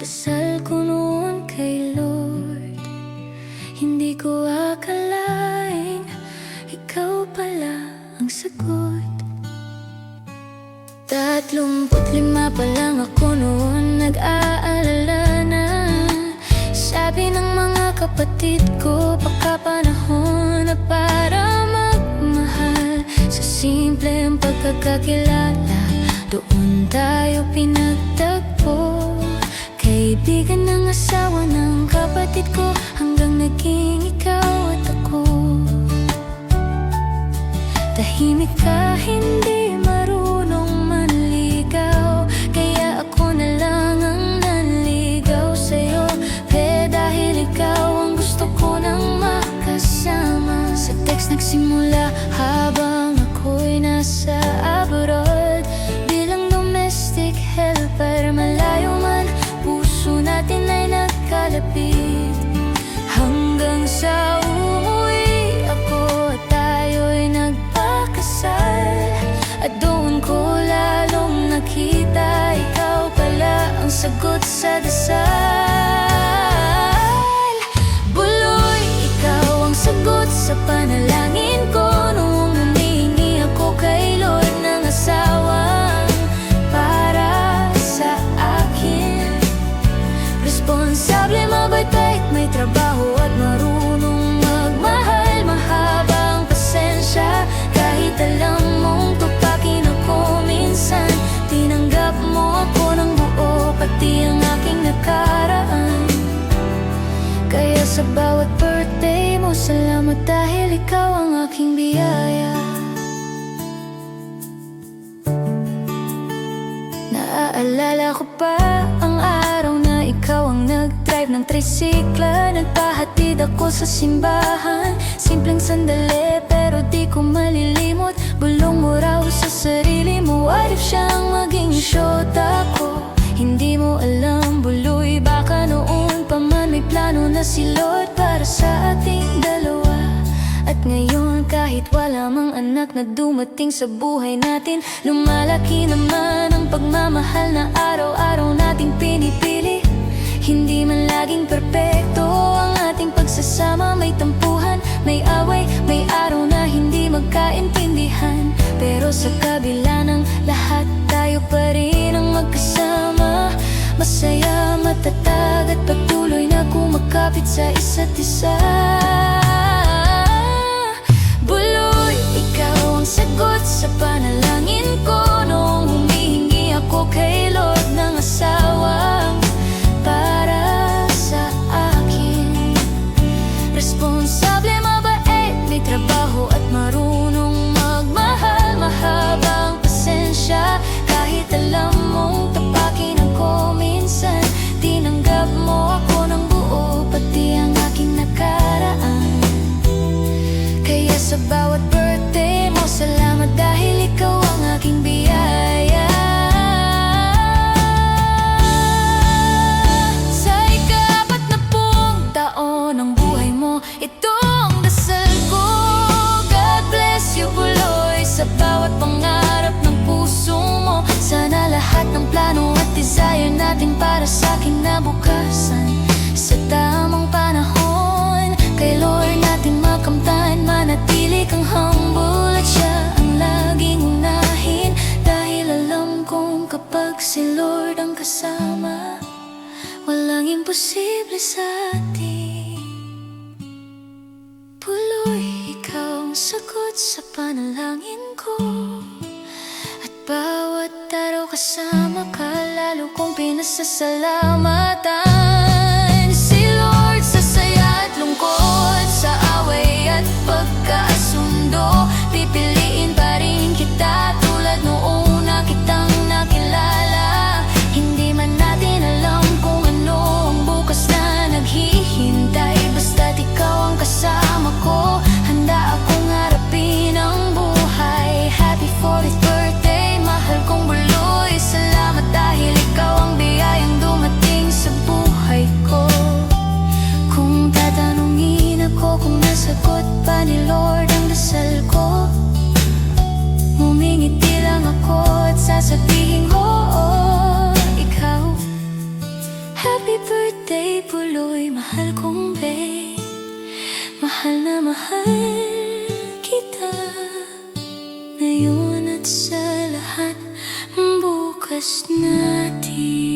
Dasal ko noon kay Lord, hindi ko akalaing ikaw pala ang sagot. 35 pa lang ako noon, nag-aalala na. Sabi ng mga kapatid ko, baka panahon na para magmahal. Sa simpleng pagkakakilala, doon tayo pinagtagpo. Kaibigan ng asawa ng kapatid ko, hanggang naging ikaw at ako. Tahimik ka, hindi marunong manligaw, kaya ako na lang ang nanligaw sa'yo. Dahil ikaw ang gusto ko nang makasama. Sa text nagsimula habang ako'y nasa abroad, bilang domestic helper. Malayo man, puso natin ay nagkalapit, hanggang sa umuwi ako at tayo'y nagpakasal. At doon ko lalong nakita, ikaw pala ang sagot sa dasal. Buloy, ikaw ang sagot sa panalangin ko, noong humihingi ako kay Lord ng asawang para sa akin. Responsable, mabait, may trabaho at marunong magmahal. Mahabang pasensya, kahit alam mong tupakin ako minsan. Tinanggap mo ako ng buo, pati ang aking nakaraan. Kaya sa bawat birthday mo, salamat dahil ikaw ang aking biyaya. Naaalala ko pa ang araw na ikaw ang nag-drive ng tricycla. Nagpahatid ako sa simbahan, simpleng sandali pero di ko malilimot. Bulong mo raw sa sarili mo, what if siyang maging syota ko? Hindi mo alam, Buloy, baka noon pa man may plano na si Lord para sa ating dalawa. At ngayon, kahit wala mang anak na dumating sa buhay natin, lumalaki naman ang pagmamahal na araw-araw nating pinipili. Hindi man laging perpekto ang ating pagsasama, may tampuhan, may away, may araw na hindi magkaintindihan. Pero sa kabila ng lahat, tayo pa rin ang magkasama. Masaya, matatag at patuloy na kumakapit sa isa't isa. Buloy, ikaw ang sagot sa panalangin ko, noong humihingi ako kay Lord ng asawang para sa akin. Responsable, mabait, may trabaho at marunong magmahal. Mahabang pasensya, kahit alam mong tapakin ako minsan. Tinanggap mo ako ng buo, pati ang aking nakaraan. Kaya sa bawat birthday mo, salamat dahil ikaw ang aking biyaya. Sa ika-40 taon ng buhay mo, ito ang dasal ko. God bless you, Buloy, sa bawat pangarap ng puso mo. Sana lahat ng plano at desire natin para sa kinabukasan, sa tamang panahon, kay Lord natin makamtan. Manatili kang humble at siya ang laging unahin, dahil alam kong kapag si Lord ang kasama, walang imposible sa atin. Buloy, ikaw ang sagot sa panalangin ko, at bawat araw kasama ka, lalo kong pinasasalamatan. Si Lord sa saya at lungkot, sa away at pagkasundo, pipiliin pa rin kita tulad noong una kitang nakilala. Hindi man natin alam kung ano ang bukas na naghihintay, basta't ikaw ang kasama ko, handa akong harapin ang buhay. Happy 40th birthday, mahal kong Buloy, salamat dahil ikaw ang biyayang dumating sa buhay. tuloy mahal kong babe. Mahal na mahal kita ngayon at sa lahat bukas natin.